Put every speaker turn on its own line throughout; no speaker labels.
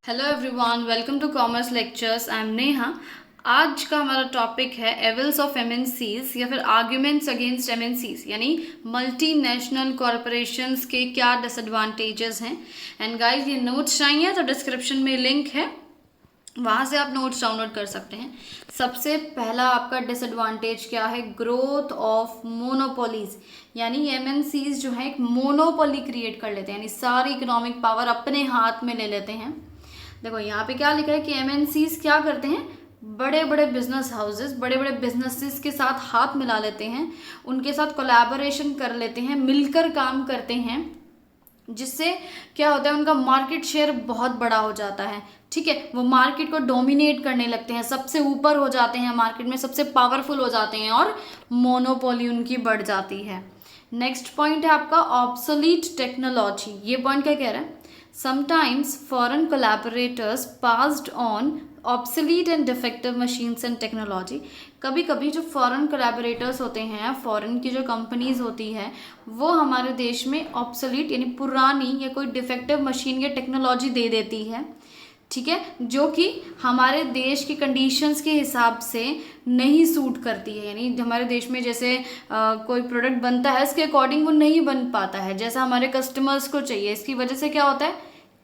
Hello everyone, welcome to commerce lectures. I am Neha. आज का हमारा टॉपिक है एविल्स ऑफ एमएनसीज या फिर आर्ग्यूमेंट्स अगेंस्ट एमएनसीज, यानी मल्टीनेशनल कॉरपोरेशंस के क्या डिसएडवांटेजेस हैं। एंड गाइस, ये नोट्स चाहिए तो डिस्क्रिप्शन में लिंक है, वहाँ से आप नोट्स डाउनलोड कर सकते हैं। सबसे पहला आपका डिसएडवांटेज क्या है? ग्रोथ ऑफ मोनोपोलीज, यानी एमएनसीज जो है एक मोनोपोली क्रिएट कर लेते हैं, यानी सारी इकोनॉमिक पावर अपने हाथ में ले लेते हैं। देखो यहाँ पे क्या लिखा है कि एमएनसीज क्या करते हैं, बड़े बड़े बिजनेस हाउसेस, बड़े बड़े बिजनेसेस के साथ हाथ मिला लेते हैं, उनके साथ कोलैबोरेशन कर लेते हैं, मिलकर काम करते हैं, जिससे क्या होता है, उनका मार्केट शेयर बहुत बड़ा हो जाता है। ठीक है, वो मार्केट को डोमिनेट करने लगते हैं, सबसे ऊपर हो जाते हैं, मार्केट में सबसे पावरफुल हो जाते हैं और मोनोपोली उनकी बढ़ जाती है। नेक्स्ट पॉइंट है आपका ऑब्सोलीट टेक्नोलॉजी। ये पॉइंट क्या कह रहा है? Sometimes foreign collaborators passed on obsolete and defective machines and technology। कभी कभी जो फॉरेन कोलैबोरेटर्स होते हैं, फॉरेन की जो कंपनीज होती है, वो हमारे देश में ऑब्सोलीट यानी पुरानी या कोई डिफेक्टिव मशीन या टेक्नोलॉजी दे देती है। ठीक है, जो कि हमारे देश की कंडीशंस के हिसाब से नहीं सूट करती है, यानी हमारे देश में जैसे कोई प्रोडक्ट बनता है, इसके अकॉर्डिंग वो नहीं बन पाता है जैसा हमारे कस्टमर्स को चाहिए। इसकी वजह से क्या होता है,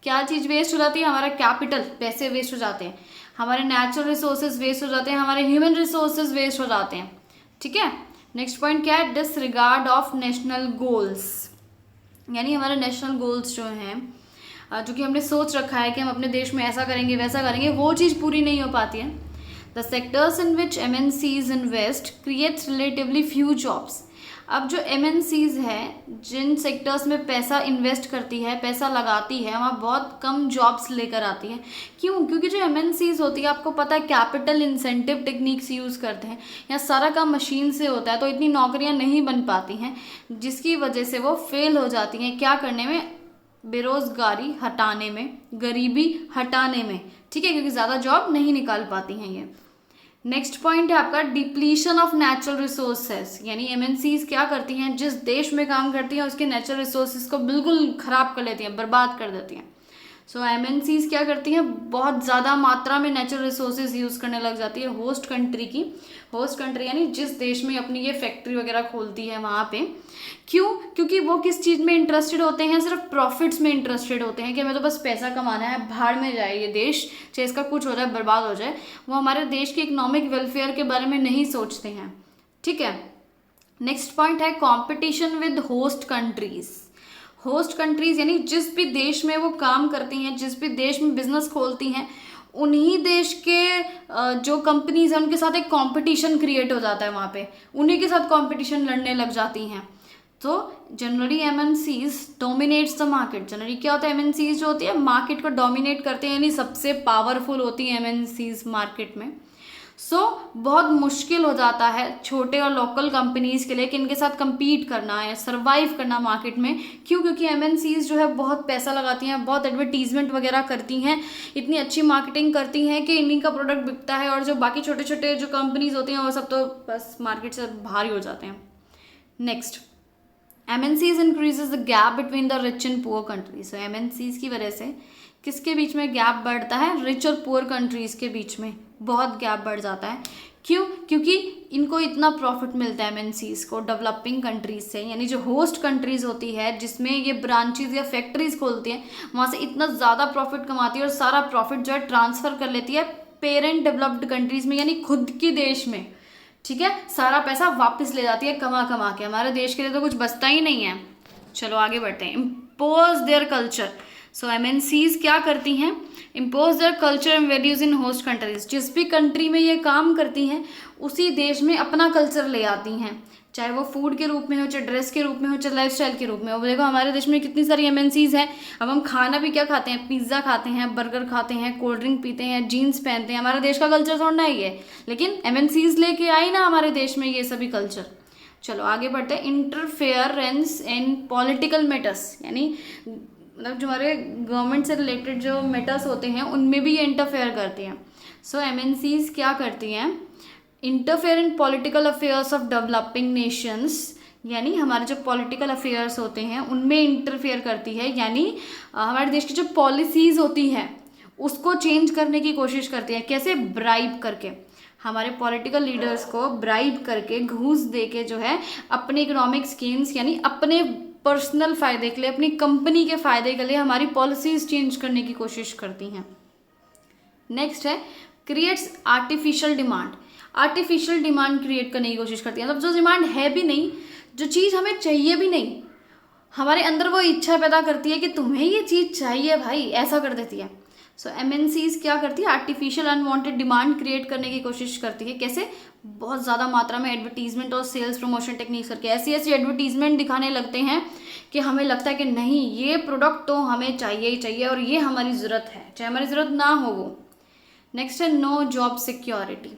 क्या चीज़ वेस्ट हो जाती है? हमारा कैपिटल, पैसे वेस्ट हो जाते हैं, हमारे नेचुरल रिसोर्सेज वेस्ट हो जाते हैं, हमारे ह्यूमन रिसोर्सेज वेस्ट हो जाते हैं। ठीक है, नेक्स्ट पॉइंट क्या है? डिसरिगार्ड ऑफ नेशनल गोल्स, यानी हमारे नेशनल गोल्स जो हैं, जो कि हमने सोच रखा है कि हम अपने देश में ऐसा करेंगे वैसा करेंगे, वो चीज़ पूरी नहीं हो पाती है। The sectors in which MNCs invest creates relatively few jobs. अब जो एमएनसीज है, जिन सेक्टर्स में पैसा इन्वेस्ट करती है, पैसा लगाती है, वहाँ बहुत कम जॉब्स लेकर आती है। क्यों? क्योंकि जो एमएनसीज होती है, आपको पता है, कैपिटल इंसेंटिव टेक्निक्स यूज़ करते हैं, या सारा काम मशीन से होता है, तो इतनी नौकरियाँ नहीं बन पाती हैं, जिसकी वजह से वो फेल हो जाती हैं। क्या करने में? बेरोजगारी हटाने में, गरीबी हटाने में। ठीक है, क्योंकि ज़्यादा जॉब नहीं निकाल पाती हैं ये। नेक्स्ट पॉइंट है आपका डिप्लीशन ऑफ नेचुरल रिसोर्सेस, यानी एमएनसीज क्या करती हैं, जिस देश में काम करती हैं उसके नेचुरल रिसोर्सेज को बिल्कुल ख़राब कर लेती हैं, बर्बाद कर देती हैं। सो एमएनसीज क्या करती हैं, बहुत ज़्यादा मात्रा में नेचुरल रिसोर्सेज यूज़ करने लग जाती है होस्ट कंट्री की। होस्ट कंट्री यानी जिस देश में अपनी ये फैक्ट्री वगैरह खोलती है वहाँ पे। क्यों? क्योंकि वो किस चीज़ में इंटरेस्टेड होते हैं? सिर्फ प्रॉफिट्स में इंटरेस्टेड होते हैं कि हमें तो बस पैसा कमाना है, भाड़ में जाए ये देश, चाहे इसका कुछ हो जाए, बर्बाद हो जाए। वो हमारे देश के इकोनॉमिक वेलफेयर के बारे में नहीं सोचते हैं। ठीक है, नेक्स्ट पॉइंट है competition with host countries. Host countries यानी जिस भी देश में वो काम करती हैं, जिस भी देश में बिजनेस खोलती हैं, उन्हीं देश के जो कंपनीज हैं उनके साथ एक कंपटीशन क्रिएट हो जाता है, वहाँ पे उन्हीं के साथ कंपटीशन लड़ने लग जाती हैं। तो generally MNCs dominates the market. Generally क्या होता है, एमएनसीज जो होती है मार्केट को डोमिनेट करते हैं, यानी सबसे पावरफुल होती है एमएनसीज मार्केट में। बहुत मुश्किल हो जाता है छोटे और लोकल कंपनीज के लिए कि इनके साथ compete करना है, सर्वाइव करना मार्केट में। क्यों? क्योंकि एमएनसीज जो है बहुत पैसा लगाती हैं, बहुत एडवर्टीजमेंट वगैरह करती हैं, इतनी अच्छी मार्केटिंग करती हैं कि इन्हीं का प्रोडक्ट बिकता है, और जो बाकी छोटे छोटे जो कंपनीज होती हैं वो सब तो बस मार्केट से बाहर ही हो जाते हैं। Next, MNCs increases the gap between the rich and poor countries. So MNCs की वजह से किसके बीच में गैप बढ़ता है? रिच और पुअर कंट्रीज के बीच में बहुत गैप बढ़ जाता है। क्यों? क्योंकि इनको इतना प्रॉफिट मिलता है एमएनसीज को डेवलपिंग कंट्रीज से, यानी जो होस्ट कंट्रीज होती है जिसमें ये ब्रांचेज या फैक्ट्रीज खोलती हैं, वहाँ से इतना ज़्यादा प्रॉफिट कमाती है और सारा प्रॉफिट जो है ट्रांसफ़र कर लेती है पेरेंट डेवलप्ड कंट्रीज में, यानी खुद के देश में। ठीक है, सारा पैसा वापस ले जाती है कमा कमा के। हमारे देश के लिए तो कुछ बचता ही नहीं है। चलो आगे बढ़ते हैं। Impose their culture. So MNCs क्या करती हैं? Impose their culture and values in host countries. जिस भी कंट्री में ये काम करती हैं उसी देश में अपना कल्चर ले आती हैं, चाहे वो फूड के रूप में हो, चाहे ड्रेस के रूप में हो, चाहे लाइफस्टाइल के रूप में हो। देखो हमारे देश में कितनी सारी एमएनसीज हैं। अब हम खाना भी क्या खाते हैं? पिज़्ज़ा खाते हैं, बर्गर खाते हैं, कोल्ड ड्रिंक पीते हैं, जीन्स पहनते हैं। हमारे देश का कल्चर थोड़ा ही है, लेकिन एमएनसीज लेके आई ना हमारे देश में ये सभी कल्चर। चलो आगे बढ़ते हैं। इंटरफेरेंस इन पॉलिटिकल मैटर्स, यानी मतलब जो हमारे गवर्नमेंट से रिलेटेड जो मैटर्स होते हैं उनमें भी ये इंटरफेयर करती हैं। सो एमएनसीज क्या करती हैं? Interfere in political affairs of developing Nations, यानी हमारे जो पॉलिटिकल अफेयर्स होते हैं उनमें इंटरफेयर करती है, यानी हमारे देश की जो पॉलिसीज़ होती हैं उसको चेंज करने की कोशिश करती हैं। कैसे? ब्राइब करके, हमारे पॉलिटिकल लीडर्स को ब्राइब करके, घूस दे के जो है अपने इकोनॉमिक स्कीम्स यानी अपने पर्सनल फ़ायदे के लिए, अपनी कंपनी के फ़ायदे के लिए हमारी पॉलिसीज़ चेंज करने की कोशिश करती हैं। नेक्स्ट है creates artificial demand. Artificial demand create करने की कोशिश करती है, मतलब जो डिमांड है भी नहीं, जो चीज़ हमें चाहिए भी नहीं, हमारे अंदर वो इच्छा पैदा करती है कि तुम्हें ये चीज़ चाहिए भाई, ऐसा कर देती है। सो एमएनसीज क्या करती है? आर्टिफिशियल अनवांटेड डिमांड क्रिएट करने की कोशिश करती है। कैसे? बहुत ज़्यादा मात्रा में एडवर्टीजमेंट और सेल्स प्रमोशन टेक्निक्स करके ऐसी ऐसी एडवर्टीजमेंट दिखाने लगते हैं कि हमें लगता है कि नहीं, ये प्रोडक्ट तो हमें चाहिए ही चाहिए और ये हमारी ज़रूरत है, चाहे हमारी ज़रूरत ना हो वो। नेक्स्ट है नो जॉब सिक्योरिटी।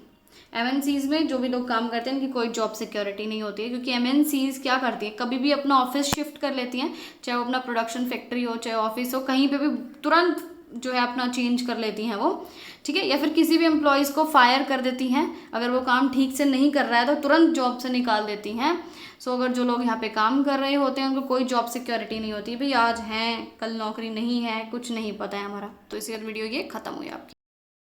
एमएनसीज में जो भी लोग काम करते हैं उनकी कोई जॉब सिक्योरिटी नहीं होती है, क्योंकि एमएनसीज क्या करती है, कभी भी अपना ऑफिस शिफ्ट कर लेती हैं, चाहे वो अपना प्रोडक्शन फैक्ट्री हो, चाहे ऑफिस हो, कहीं पे भी तुरंत जो है अपना चेंज कर लेती हैं वो, ठीक है। या फिर किसी भी एम्प्लॉयज़ को फायर कर देती हैं, अगर वो काम ठीक से नहीं कर रहा है तो तुरंत जॉब से निकाल देती हैं। सो अगर जो लोग यहाँ पे काम कर रहे होते हैं उनको कोई जॉब सिक्योरिटी नहीं होती, भाई आज हैं कल नौकरी नहीं है, कुछ नहीं पता है हमारा, तो इसी वीडियो ये ख़त्म हुई आपकी।